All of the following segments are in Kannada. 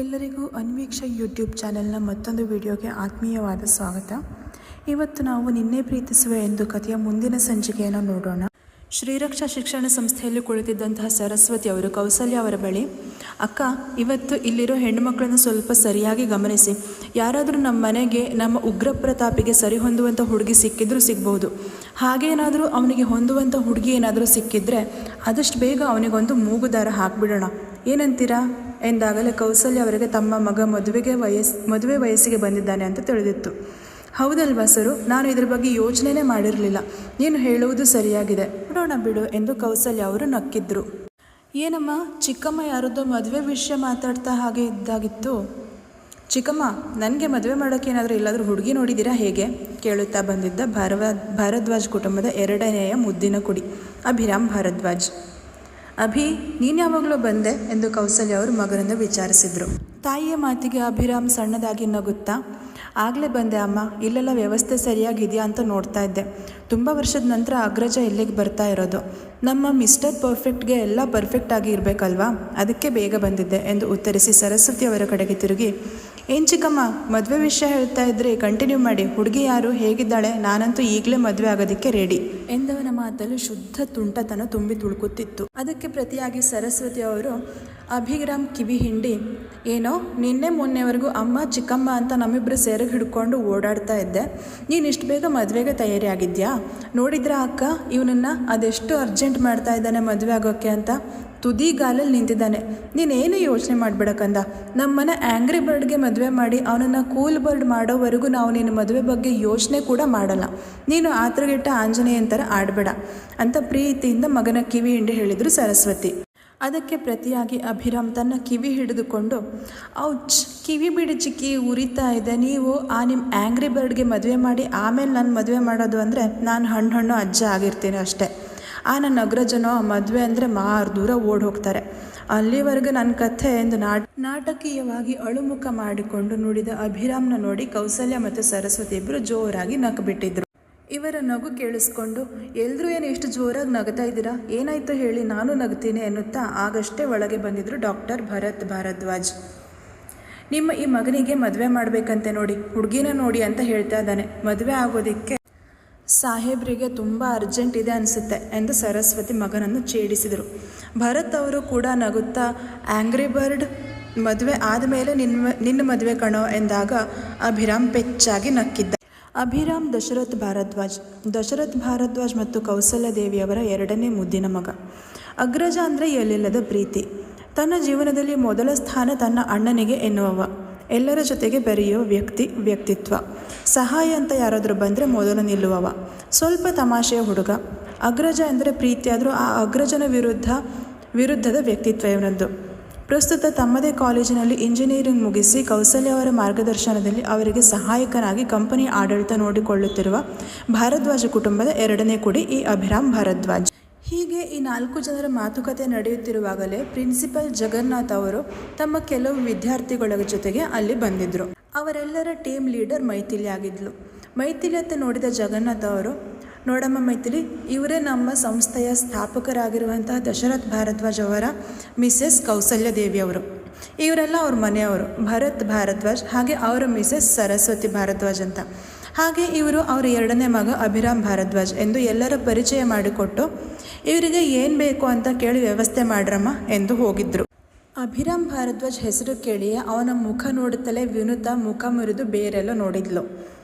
ಎಲ್ಲರಿಗೂ ಅನ್ವೀಕ್ಷ ಯೂಟ್ಯೂಬ್ ಚಾನೆಲ್ನ ಮತ್ತೊಂದು ವಿಡಿಯೋಗೆ ಆತ್ಮೀಯವಾದ ಸ್ವಾಗತ. ಇವತ್ತು ನಾವು ನಿನ್ನೆ ಪ್ರೀತಿಸುವೆ ಎಂದು ಕಥೆಯ ಮುಂದಿನ ಸಂಚಿಕೆಯನ್ನು ನೋಡೋಣ. ಶ್ರೀರಕ್ಷಾ ಶಿಕ್ಷಣ ಸಂಸ್ಥೆಯಲ್ಲಿ ಕುಳಿತಿದ್ದಂತಹ ಸರಸ್ವತಿ ಅವರು ಕೌಸಲ್ಯ ಅವರ ಬಳಿ, ಅಕ್ಕ, ಇವತ್ತು ಇಲ್ಲಿರೋ ಹೆಣ್ಣುಮಕ್ಕಳನ್ನು ಸ್ವಲ್ಪ ಸರಿಯಾಗಿ ಗಮನಿಸಿ. ಯಾರಾದರೂ ನಮ್ಮ ಮನೆಗೆ, ನಮ್ಮ ಉಗ್ರ ಪ್ರತಾಪಿಗೆ ಸರಿ ಹೊಂದುವಂಥ ಹುಡುಗಿ ಸಿಕ್ಕಿದ್ರೂ ಸಿಗ್ಬೋದು. ಹಾಗೇನಾದರೂ ಅವನಿಗೆ ಹೊಂದುವಂಥ ಹುಡುಗಿ ಏನಾದರೂ ಸಿಕ್ಕಿದ್ರೆ ಆದಷ್ಟು ಬೇಗ ಅವನಿಗೊಂದು ಮೂಗುದಾರ ಹಾಕಿಬಿಡೋಣ, ಏನಂತೀರಾ ಎಂದಾಗಲೇ ಕೌಸಲ್ಯ ಅವರಿಗೆ ತಮ್ಮ ಮಗ ಮದುವೆ ವಯಸ್ಸಿಗೆ ಬಂದಿದ್ದಾನೆ ಅಂತ ತಿಳಿದಿತ್ತು. ಹೌದಲ್ವಾ ಸರು, ನಾನು ಇದ್ರ ಬಗ್ಗೆ ಯೋಚನೆನೇ ಮಾಡಿರಲಿಲ್ಲ. ನೀನು ಹೇಳುವುದು ಸರಿಯಾಗಿದೆ, ಬಿಡೋಣ ಬಿಡು ಎಂದು ಕೌಸಲ್ಯ ಅವರು ನಕ್ಕಿದ್ರು. ಏನಮ್ಮ, ಚಿಕ್ಕಮ್ಮ ಯಾರದ್ದೋ ಮದುವೆ ವಿಷಯ ಮಾತಾಡ್ತಾ ಹಾಗೆ ಇದ್ದಾಗಿತ್ತು. ಚಿಕ್ಕಮ್ಮ, ನನಗೆ ಮದುವೆ ಮಾಡೋಕ್ಕೆ ಏನಾದರೂ ಇಲ್ಲಾದರೂ ಹುಡುಗಿ ನೋಡಿದ್ದೀರಾ ಹೇಗೆ ಕೇಳುತ್ತಾ ಬಂದಿದ್ದ ಭಾರದ್ವಾಜ್ ಕುಟುಂಬದ ಎರಡನೆಯ ಮುದ್ದಿನ ಕುಡಿ ಅಭಿರಾಮ್ ಭಾರದ್ವಾಜ್. ಅಭಿ, ನೀನು ಯಾವಾಗಲೂ ಬಂದೆ ಎಂದು ಕೌಸಲ್ಯ ಅವರು ಮಗನನ್ನು ವಿಚಾರಿಸಿದರು. ತಾಯಿಯ ಮಾತಿಗೆ ಅಭಿರಾಮ್ ಸಣ್ಣದಾಗಿ ನಗುತ್ತಾ, ಆಗಲೇ ಬಂದೆ ಅಮ್ಮ, ಇಲ್ಲೆಲ್ಲ ವ್ಯವಸ್ಥೆ ಸರಿಯಾಗಿದೆಯಾ ಅಂತ ನೋಡ್ತಾ ಇದ್ದೆ. ತುಂಬ ವರ್ಷದ ನಂತರ ಅಗ್ರಜ ಇಲ್ಲಿಗೆ ಬರ್ತಾ ಇರೋದು. ನಮ್ಮ ಮಿಸ್ಟರ್ ಪರ್ಫೆಕ್ಟ್ಗೆ ಎಲ್ಲ ಪರ್ಫೆಕ್ಟ್ ಆಗಿ ಇರಬೇಕಲ್ವಾ, ಅದಕ್ಕೆ ಬೇಗ ಬಂದಿದ್ದೆ ಎಂದು ಉತ್ತರಿಸಿ ಸರಸ್ವತಿ ಅವರ ಕಡೆಗೆ ತಿರುಗಿ, ಏನು ಚಿಕ್ಕಮ್ಮ, ಮದುವೆ ವಿಷಯ ಹೇಳ್ತಾ ಇದ್ರೆ ಕಂಟಿನ್ಯೂ ಮಾಡಿ. ಹುಡುಗಿ ಯಾರು, ಹೇಗಿದ್ದಾಳೆ? ನಾನಂತೂ ಈಗಲೇ ಮದುವೆ ಆಗೋದಕ್ಕೆ ರೆಡಿ ಎಂದವನ ಮಾತಲ್ಲಿ ಶುದ್ಧ ತುಂಟತನ ತುಂಬಿ ತುಳುಕುತ್ತಿತ್ತು. ಅದಕ್ಕೆ ಪ್ರತಿಯಾಗಿ ಸರಸ್ವತಿ ಅವರು ಅಭಿರಾಮ್ ಕಿವಿ ಹಿಂಡಿ, ಏನೋ ನಿನ್ನೆ ಮೊನ್ನೆವರೆಗೂ ಅಮ್ಮ ಚಿಕ್ಕಮ್ಮ ಅಂತ ನಮ್ಮಿಬ್ಬರು ಸೆರಗು ಹಿಡ್ಕೊಂಡು ಓಡಾಡ್ತಾ ಇದ್ದೆ, ನೀನು ಇಷ್ಟು ಬೇಗ ಮದುವೆಗೆ ತಯಾರಿ ಆಗಿದ್ಯಾ? ನೋಡಿದ್ರಾ ಅಕ್ಕ, ಇವನನ್ನು ಅದೆಷ್ಟು ಅರ್ಜೆಂಟ್ ಮಾಡ್ತಾ ಇದ್ದಾನೆ ಮದುವೆ ಆಗೋಕ್ಕೆ ಅಂತ. ತುದಿಗಾಲಲ್ಲಿ ನಿಂತಿದ್ದಾನೆ. ನೀನೇನು ಯೋಚನೆ ಮಾಡಬೇಡಕ್ಕಂದ. ನಮ್ಮನೆ ಆ್ಯಂಗ್ರಿ ಬರ್ಡ್ಗೆ ಮದುವೆ ಮಾಡಿ ಅವನನ್ನು ಕೂಲ್ ಬರ್ಡ್ ಮಾಡೋವರೆಗೂ ನಾವು ನಿನ್ನ ಮದುವೆ ಬಗ್ಗೆ ಯೋಚನೆ ಕೂಡ ಮಾಡಲ್ಲ. ನೀನು ಆತರಗೆಟ್ಟ ಆಂಜನೇಯನ ಥರ ಆಡಬೇಡ ಅಂತ ಪ್ರೀತಿಯಿಂದ ಮಗನ ಕಿವಿ ಹಿಂಡಿ ಹೇಳಿದರು ಸರಸ್ವತಿ. ಅದಕ್ಕೆ ಪ್ರತಿಯಾಗಿ ಅಭಿರಾಮ್ ತನ್ನ ಕಿವಿ ಹಿಡಿದುಕೊಂಡು, ಔಚ್, ಕಿವಿ ಬಿಡಿ ಚಿಕ್ಕಿ, ಉರಿತಾ ಇದೆ. ನೀವು ನಿಮ್ಮ ಆ್ಯಂಗ್ರಿ ಬರ್ಡ್ಗೆ ಮದುವೆ ಮಾಡಿ ಆಮೇಲೆ ನಾನು ಮದುವೆ ಮಾಡೋದು ಅಂದರೆ ನಾನು ಹಣ್ಣು ಅಜ್ಜ ಆಗಿರ್ತೀನಿ ಅಷ್ಟೇ. ನನ್ನ ಅಗ್ರಜನೋ ಮದುವೆ ಅಂದರೆ ದೂರ ಓಡಿ ಹೋಗ್ತಾರೆ. ಅಲ್ಲಿವರೆಗೂ ನನ್ನ ಕಥೆ ಎಂದು ನಾಟಕೀಯವಾಗಿ ಅಳುಮುಖ ಮಾಡಿಕೊಂಡು ನುಡಿದ ಅಭಿರಾಮ್ನ ನೋಡಿ ಕೌಸಲ್ಯ ಮತ್ತು ಸರಸ್ವತಿ ಇಬ್ಬರು ಜೋರಾಗಿ ನಕ್ಬಿಟ್ಟಿದ್ರು. ಇವರ ನಗು ಕೇಳಿಸ್ಕೊಂಡು, ಎಲ್ಲರೂ ಏನು ಎಷ್ಟು ಜೋರಾಗಿ ನಗ್ತಾ ಇದ್ದೀರಾ, ಏನಾಯ್ತು ಹೇಳಿ, ನಾನು ನಗ್ತೀನಿ ಎನ್ನುತ್ತಾ ಆಗಷ್ಟೇ ಒಳಗೆ ಬಂದಿದ್ರು ಡಾಕ್ಟರ್ ಭರತ್ ಭಾರದ್ವಾಜ್. ನಿಮ್ಮ ಈ ಮಗನಿಗೆ ಮದುವೆ ಮಾಡಬೇಕಂತೆ ನೋಡಿ, ಹುಡುಗಿನ ನೋಡಿ ಅಂತ ಹೇಳ್ತಾ ಇದ್ದಾನೆ. ಮದುವೆ ಆಗೋದಕ್ಕೆ ಸಾಹೇಬ್ರಿಗೆ ತುಂಬ ಅರ್ಜೆಂಟ್ ಇದೆ ಅನಿಸುತ್ತೆ ಎಂದು ಸರಸ್ವತಿ ಮಗನನ್ನು ಛೇಡಿಸಿದರು. ಭರತ್ ಅವರು ಕೂಡ ನಗುತ್ತಾ, ಆ್ಯಂಗ್ರಿ ಬರ್ಡ್ ಮದುವೆ ಆದಮೇಲೆ ನಿನ್ನ ಮದುವೆ ಕಣೋ ಎಂದಾಗ ಅಭಿರಾಮ್ ಪೆಚ್ಚಾಗಿ ನಕ್ಕಿದ್ದ. ಅಭಿರಾಮ್ ದಶರಥ್ ಭಾರದ್ವಾಜ್ ಮತ್ತು ಕೌಸಲ್ಯ ದೇವಿಯವರ ಎರಡನೇ ಮುದ್ದಿನ ಮಗ. ಅಗ್ರಜ ಅಂದರೆ ಎಲ್ಲಿಲ್ಲದ ಪ್ರೀತಿ. ತನ್ನ ಜೀವನದಲ್ಲಿ ಮೊದಲ ಸ್ಥಾನ ತನ್ನ ಅಣ್ಣನಿಗೆ ಎನ್ನುವವ. ಎಲ್ಲರ ಜೊತೆಗೆ ಬೆರೆಯೋ ವ್ಯಕ್ತಿತ್ವ. ಸಹಾಯ ಅಂತ ಯಾರಾದರೂ ಬಂದರೆ ಮೊದಲು ನಿಲ್ಲುವವ. ಸ್ವಲ್ಪ ತಮಾಷೆಯ ಹುಡುಗ. ಅಗ್ರಜ ಅಂದರೆ ಪ್ರೀತಿಯಾದರೂ ಆ ಅಗ್ರಜನ ವಿರುದ್ಧದ ವ್ಯಕ್ತಿತ್ವ ಇವನದ್ದು. ಪ್ರಸ್ತುತ ತಮ್ಮದೇ ಕಾಲೇಜಿನಲ್ಲಿ ಇಂಜಿನಿಯರಿಂಗ್ ಮುಗಿಸಿ ಕೌಸಲ್ಯ ಅವರ ಮಾರ್ಗದರ್ಶನದಲ್ಲಿ ಅವರಿಗೆ ಸಹಾಯಕನಾಗಿ ಕಂಪನಿ ಆಡಳಿತ ನೋಡಿಕೊಳ್ಳುತ್ತಿರುವ ಭಾರದ್ವಾಜ ಕುಟುಂಬದ ಎರಡನೇ ಕುಡಿ ಈ ಅಭಿರಾಮ್ ಭಾರದ್ವಾಜ್. ಹೀಗೆ ಈ 4 ಜನರ ಮಾತುಕತೆ ನಡೆಯುತ್ತಿರುವಾಗಲೇ ಪ್ರಿನ್ಸಿಪಲ್ ಜಗನ್ನಾಥ್ ಅವರು ತಮ್ಮ ಕೆಲವು ವಿದ್ಯಾರ್ಥಿಗಳ ಜೊತೆಗೆ ಅಲ್ಲಿ ಬಂದಿದ್ದರು. ಅವರೆಲ್ಲರ ಟೀಮ್ ಲೀಡರ್ ಮೈಥಿಲಿ ಆಗಿದ್ಲು. ಮೈಥಿಲಿಯತ್ತ ನೋಡಿದ ಜಗನ್ನಾಥ್ ಅವರು, ನೋಡಮ್ಮ ಮೈಥಿಲಿ, ಇವರೇ ನಮ್ಮ ಸಂಸ್ಥೆಯ ಸ್ಥಾಪಕರಾಗಿರುವಂತಹ ದಶರಥ್ ಭಾರದ್ವಾಜ್ ಅವರ ಮಿಸೆಸ್ ಕೌಸಲ್ಯ ದೇವಿಯವರು. ಇವರೆಲ್ಲ ಅವ್ರ ಮನೆಯವರು, ಭರತ್ ಭಾರದ್ವಾಜ್, ಹಾಗೆ ಅವರ ಮಿಸೆಸ್ ಸರಸ್ವತಿ ಭಾರದ್ವಾಜ್ ಅಂತ. ಹಾಗೆ ಇವರು ಅವರ ಎರಡನೇ ಮಗ ಅಭಿರಾಮ್ ಭಾರದ್ವಾಜ್ ಎಂದು ಎಲ್ಲರ ಪರಿಚಯ ಮಾಡಿಕೊಟ್ಟು ಇವರಿಗೆ ಏನು ಬೇಕು ಅಂತ ಕೇಳಿ ವ್ಯವಸ್ಥೆ ಮಾಡ್ರಮ್ಮ ಎಂದು ಹೋಗಿದ್ರು. ಅಭಿರಾಮ್ ಭಾರದ್ವಾಜ್ ಹೆಸರು ಕೇಳಿಯೇ ಅವನ ಮುಖ ನೋಡುತ್ತಲೇ ವಿನುತಾ ಮುಖ ಮುರಿದು ಬೇರೆಲ್ಲ ನೋಡಿದ್ಲು.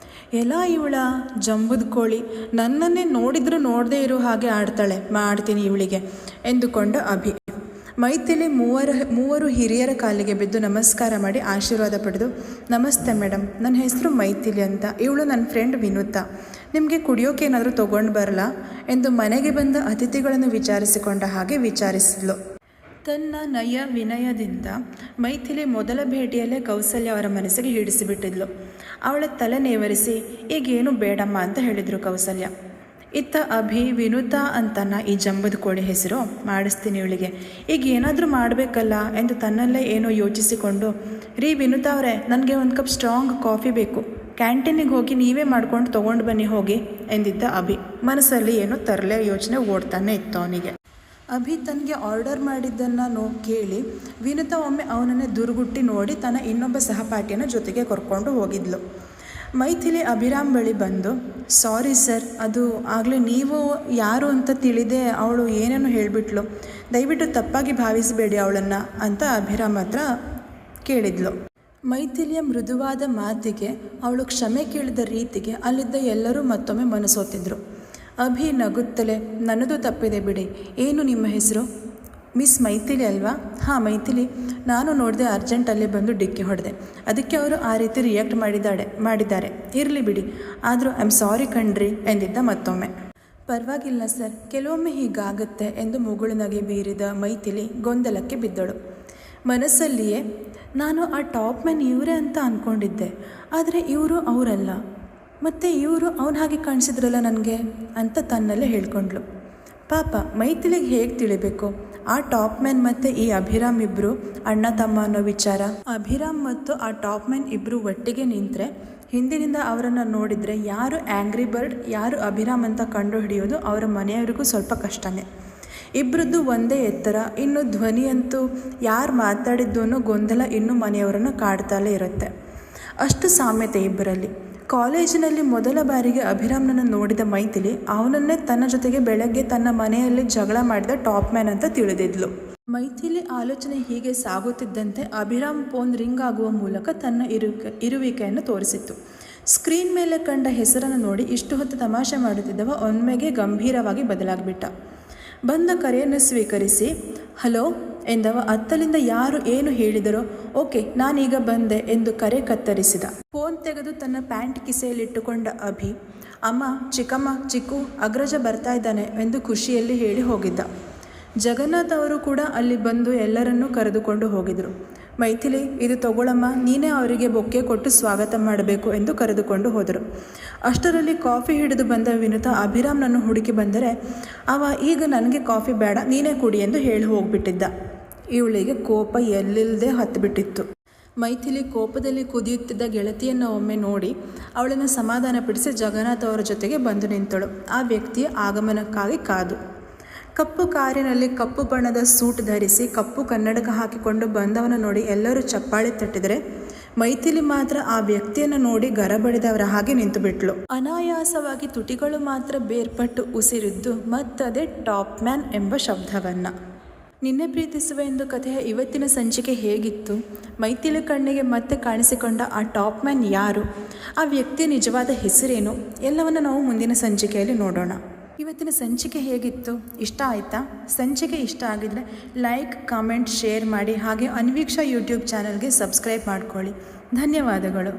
ಎಲ್ಲ ಇವಳ ಜಂಬುದ ಕೋಳಿ, ನನ್ನನ್ನೇ ನೋಡಿದ್ರು ನೋಡದೇ ಇರೋ ಹಾಗೆ ಆಡ್ತಾಳೆ, ಮಾಡ್ತೀನಿ ಇವಳಿಗೆ ಎಂದುಕೊಂಡ ಅಭಿ. ಮೈಥಿಲಿ ಮೂವರು ಹಿರಿಯರ ಕಾಲಿಗೆ ಬಿದ್ದು ನಮಸ್ಕಾರ ಮಾಡಿ ಆಶೀರ್ವಾದ ಪಡೆದು, ನಮಸ್ತೆ ಮೇಡಮ್, ನನ್ನ ಹೆಸರು ಮೈಥಿಲಿ ಅಂತ, ಇವಳು ನನ್ನ ಫ್ರೆಂಡ್ ವಿನುತಾ, ನಿಮಗೆ ಕುಡಿಯೋಕೆ ಏನಾದರೂ ತೊಗೊಂಡು ಬರಲ್ಲ ಎಂದು ಮನೆಗೆ ಬಂದ ಅತಿಥಿಗಳನ್ನು ವಿಚಾರಿಸಿಕೊಂಡ ಹಾಗೆ ವಿಚಾರಿಸಿದ್ಲು. ತನ್ನ ನಯ ವಿನಯದಿಂದ ಮೈಥಿಲಿ ಮೊದಲ ಭೇಟಿಯಲ್ಲೇ ಕೌಸಲ್ಯ ಅವರ ಮನಸ್ಸಿಗೆ ಹಿಡಿಸಿಬಿಟ್ಟಿದ್ಲು. ಅವಳ ತಲೆ ನೇವರಿಸಿ, ಈಗೇನು ಬೇಡಮ್ಮ ಅಂತ ಹೇಳಿದರು ಕೌಸಲ್ಯ. ಇತ್ತ ಅಭಿ, ವಿನುತಾ ಅಂತನ ಈ ಜಂಬದ ಕೋಳಿ ಹೆಸರು, ಮಾಡಿಸ್ತೀನಿ ಇವಳಿಗೆ, ಈಗ ಏನಾದರೂ ಮಾಡಬೇಕಲ್ಲ ಎಂದು ತನ್ನಲ್ಲೇ ಏನೋ ಯೋಚಿಸಿಕೊಂಡು, ರೀ ವಿನುತಾ ಅವರೇ, ನನಗೆ ಒಂದು ಕಪ್ ಸ್ಟ್ರಾಂಗ್ ಕಾಫಿ ಬೇಕು, ಕ್ಯಾಂಟೀನಿಗೆ ಹೋಗಿ ನೀವೇ ಮಾಡ್ಕೊಂಡು ತೊಗೊಂಡು ಬನ್ನಿ ಹೋಗಿ ಎಂದಿದ್ದ ಅಭಿ. ಮನಸ್ಸಲ್ಲಿ ಏನೋ ತರಲೆ ಯೋಚನೆ ಓಡ್ತಾನೆ ಇತ್ತು ಅವನಿಗೆ. ಅಭಿ ತನಗೆ ಆರ್ಡರ್ ಮಾಡಿದ್ದನ್ನು ಕೇಳಿ ವಿನುತಾ ಒಮ್ಮೆ ಅವನನ್ನೇ ದುರ್ಗುಟ್ಟಿ ನೋಡಿ ತನ್ನ ಇನ್ನೊಬ್ಬ ಸಹಪಾಠಿಯನ್ನು ಜೊತೆಗೆ ಕರ್ಕೊಂಡು ಹೋಗಿದ್ಲು. ಮೈಥಿಲಿ ಅಭಿರಾಮ್ ಬಳಿ ಬಂದು, ಸಾರಿ ಸರ್, ಅದು ಆಗಲೇ ನೀವು ಯಾರು ಅಂತ ತಿಳಿದೆ ಅವಳು ಏನೇನೋ ಹೇಳಿಬಿಟ್ಲು, ದಯವಿಟ್ಟು ತಪ್ಪಾಗಿ ಭಾವಿಸಬೇಡಿ ಅವಳನ್ನು ಅಂತ ಅಭಿರಾಮ್ ಹತ್ರ ಕೇಳಿದ್ಲು. ಮೈಥಿಲಿಯ ಮೃದುವಾದ ಮಾತಿಗೆ, ಅವಳು ಕ್ಷಮೆ ಕೇಳಿದ ರೀತಿಗೆ ಅಲ್ಲಿದ್ದ ಎಲ್ಲರೂ ಮತ್ತೊಮ್ಮೆ ಮನಸೋತಿದ್ರು. ಅಭಿ ನಗುತ್ತಲೇ, ನನ್ನದು ತಪ್ಪಿದೆ ಬಿಡಿ, ಏನು ನಿಮ್ಮ ಹೆಸರು? ಮಿಸ್ ಮೈಥಿಲಿ ಅಲ್ವಾ? ಹಾಂ ಮೈಥಿಲಿ, ನಾನು ನೋಡಿದೆ ಅರ್ಜೆಂಟಲ್ಲಿ ಬಂದು ಡಿಕ್ಕಿ ಹೊಡೆದೆ, ಅದಕ್ಕೆ ಅವರು ಆ ರೀತಿ ರಿಯಾಕ್ಟ್ ಮಾಡಿದ್ದಾರೆ, ಇರಲಿ ಬಿಡಿ, ಆದರೂ ಐ ಆಮ್ ಸಾರಿ ಕಣ್ರಿ ಎಂದಿದ್ದ ಮತ್ತೊಮ್ಮೆ. ಪರವಾಗಿಲ್ಲ ಸರ್, ಕೆಲವೊಮ್ಮೆ ಹೀಗಾಗುತ್ತೆ ಎಂದು ಮುಗುಳು ನಗೆ ಬೀರಿದ ಮೈಥಿಲಿ ಗೊಂದಲಕ್ಕೆ ಬಿದ್ದಳು. ಮನಸ್ಸಲ್ಲಿಯೇ, ನಾನು ಆ ಟಾಪ್ ಮ್ಯಾನ್ ಇವರೇ ಅಂತ ಅಂದ್ಕೊಂಡಿದ್ದೆ, ಆದರೆ ಇವರು ಅವರಲ್ಲ, ಮತ್ತು ಇವರು ಅವನ ಹಾಗೆ ಕಾಣಿಸಿದ್ರಲ್ಲ ನನಗೆ ಅಂತ ತನ್ನಲ್ಲೇ ಹೇಳ್ಕೊಂಡ್ಳು. ಪಾಪ ಮೈಥಿಲಿಗೆ ಹೇಗೆ ತಿಳಿಬೇಕು ಆ ಟಾಪ್ ಮ್ಯಾನ್ ಮತ್ತು ಈ ಅಭಿರಾಮ್ ಇಬ್ಬರು ಅಣ್ಣ ತಮ್ಮ ಅನ್ನೋ ವಿಚಾರ? ಅಭಿರಾಮ್ ಮತ್ತು ಆ ಟಾಪ್ ಮ್ಯಾನ್ ಇಬ್ಬರು ಒಟ್ಟಿಗೆ ನಿಂತರೆ ಹಿಂದಿನಿಂದ ಅವರನ್ನು ನೋಡಿದರೆ ಯಾರು ಆ್ಯಂಗ್ರಿ ಬರ್ಡ್ ಯಾರು ಅಭಿರಾಮ್ ಅಂತ ಕಂಡುಹಿಡಿಯೋದು ಅವರ ಮನೆಯವರಿಗೂ ಸ್ವಲ್ಪ ಕಷ್ಟನೇ. ಇಬ್ಬರದ್ದು ಒಂದೇ ಎತ್ತರ, ಇನ್ನು ಧ್ವನಿಯಂತೂ ಯಾರು ಮಾತಾಡಿದ್ದು ಅನ್ನೋ ಗೊಂದಲ ಇನ್ನೂ ಮನೆಯವರನ್ನು ಕಾಡ್ತಲೇ ಇರುತ್ತೆ. ಅಷ್ಟು ಸಾಮ್ಯತೆ ಇಬ್ಬರಲ್ಲಿ. ಕಾಲೇಜಿನಲ್ಲಿ ಮೊದಲ ಬಾರಿಗೆ ಅಭಿರಾಮ್ನನ್ನು ನೋಡಿದ ಮೈಥಿಲಿ ಅವನನ್ನೇ ತನ್ನ ಜೊತೆಗೆ ಬೆಳಗ್ಗೆ ತನ್ನ ಮನೆಯಲ್ಲಿ ಜಗಳ ಮಾಡಿದ ಟಾಪ್ ಮ್ಯಾನ್ ಅಂತ ತಿಳಿದಿದ್ಲು. ಮೈಥಿಲಿ ಆಲೋಚನೆ ಹೀಗೆ ಸಾಗುತ್ತಿದ್ದಂತೆ ಅಭಿರಾಮ್ ಫೋನ್ ರಿಂಗ್ ಆಗುವ ಮೂಲಕ ತನ್ನ ಇರುವಿಕೆಯನ್ನು ತೋರಿಸಿತ್ತು. ಸ್ಕ್ರೀನ್ ಮೇಲೆ ಕಂಡ ಹೆಸರನ್ನು ನೋಡಿ ಇಷ್ಟು ಹೊತ್ತು ತಮಾಷೆ ಮಾಡುತ್ತಿದ್ದವ ಒಮ್ಮೆಗೆ ಗಂಭೀರವಾಗಿ ಬದಲಾಗಿಬಿಟ್ಟ. ಬಂದ ಕರೆಯನ್ನು ಸ್ವೀಕರಿಸಿ ಹಲೋ ಎಂದವ ಅತ್ತಲಿಂದ ಯಾರು ಏನು ಹೇಳಿದರೋ ಓಕೆ ನಾನೀಗ ಬಂದೆ ಎಂದು ಕರೆ ಕತ್ತರಿಸಿದ. ಫೋನ್ ತೆಗೆದು ತನ್ನ ಪ್ಯಾಂಟ್ ಕಿಸೆಯಲ್ಲಿಟ್ಟುಕೊಂಡ ಅಭಿ, ಅಮ್ಮ, ಚಿಕ್ಕಮ್ಮ, ಚಿಕ್ಕು, ಅಗ್ರಜ ಬರ್ತಾ ಇದ್ದಾನೆ ಎಂದು ಖುಷಿಯಲ್ಲಿ ಹೇಳಿ ಹೋಗಿದ್ದ. ಜಗನ್ನಾಥ್ ಅವರು ಕೂಡ ಅಲ್ಲಿ ಬಂದು ಎಲ್ಲರನ್ನೂ ಕರೆದುಕೊಂಡು ಹೋಗಿದ್ರು. ಮೈಥಿಲಿ, ಇದು ತಗೊಳ್ಳಮ್ಮ, ನೀನೇ ಅವರಿಗೆ ಬೊಕ್ಕೆ ಕೊಟ್ಟು ಸ್ವಾಗತ ಮಾಡಬೇಕು ಎಂದು ಕರೆದುಕೊಂಡು ಹೋದರು. ಅಷ್ಟರಲ್ಲಿ ಕಾಫಿ ಹಿಡಿದು ಬಂದ ವಿನುತಾ ಅಭಿರಾಮ್ನನ್ನು ಹುಡುಕಿ ಬಂದರೆ ಅವ ಈಗ ನನಗೆ ಕಾಫಿ ಬೇಡ ನೀನೇ ಕುಡಿ ಎಂದು ಹೇಳಿ ಹೋಗ್ಬಿಟ್ಟಿದ್ದ. ಇವಳಿಗೆ ಕೋಪ ಎಲ್ಲಿಲ್ಲದೆ ಹತ್ತಿಬಿಟ್ಟಿತ್ತು. ಮೈಥಿಲಿ ಕೋಪದಲ್ಲಿ ಕುದಿಯುತ್ತಿದ್ದ ಗೆಳತಿಯನ್ನು ಒಮ್ಮೆ ನೋಡಿ ಅವಳನ್ನು ಸಮಾಧಾನಪಡಿಸಿ ಜಗನ್ನಾಥ್ ಅವರ ಜೊತೆಗೆ ಬಂದು ನಿಂತಳು. ಆ ವ್ಯಕ್ತಿಯ ಆಗಮನಕ್ಕಾಗಿ ಕಾದು. ಕಪ್ಪು ಕಾರಿನಲ್ಲಿ ಕಪ್ಪು ಬಣ್ಣದ ಸೂಟ್ ಧರಿಸಿ ಕಪ್ಪು ಕನ್ನಡಕ ಹಾಕಿಕೊಂಡು ಬಂದವನ ನೋಡಿ ಎಲ್ಲರೂ ಚಪ್ಪಾಳೆ ತಟ್ಟಿದರೆ ಮೈಥಿಲಿ ಮಾತ್ರ ಆ ವ್ಯಕ್ತಿಯನ್ನು ನೋಡಿ ಗರಬಡಿದವರ ಹಾಗೆ ನಿಂತು ಬಿಟ್ಲು. ಅನಾಯಾಸವಾಗಿ ತುಟಿಗಳು ಮಾತ್ರ ಬೇರ್ಪಟ್ಟು ಉಸಿರಿದ್ದು ಮತ್ತದೇ ಟಾಪ್ ಮ್ಯಾನ್ ಎಂಬ ಶಬ್ದವನ್ನು. ನಿನ್ನೆ ಪ್ರೀತಿಸುವ ಎಂದು ಕಥೆಯ ಇವತ್ತಿನ ಸಂಚಿಕೆ ಹೇಗಿತ್ತು? ಮೈಥಿಲಿ ಕಣ್ಣಿಗೆ ಮತ್ತೆ ಕಾಣಿಸಿಕೊಂಡ ಆ ಟಾಪ್ ಮ್ಯಾನ್ ಯಾರು? ಆ ವ್ಯಕ್ತಿಯ ನಿಜವಾದ ಹೆಸರೇನು? ಎಲ್ಲವನ್ನು ನಾವು ಮುಂದಿನ ಸಂಚಿಕೆಯಲ್ಲಿ ನೋಡೋಣ. ಇವತ್ತಿನ ಸಂಚಿಕೆ ಹೇಗಿತ್ತು? ಇಷ್ಟ ಆಯಿತಾ? ಸಂಚಿಕೆ ಇಷ್ಟ ಆಗಿದರೆ ಲೈಕ್, ಕಾಮೆಂಟ್, ಶೇರ್ ಮಾಡಿ. ಹಾಗೆ ಅನ್ವೀಕ್ಷಾ ಯೂಟ್ಯೂಬ್ ಚಾನಲ್ಗೆ ಸಬ್ಸ್ಕ್ರೈಬ್ ಮಾಡ್ಕೊಳ್ಳಿ. ಧನ್ಯವಾದಗಳು.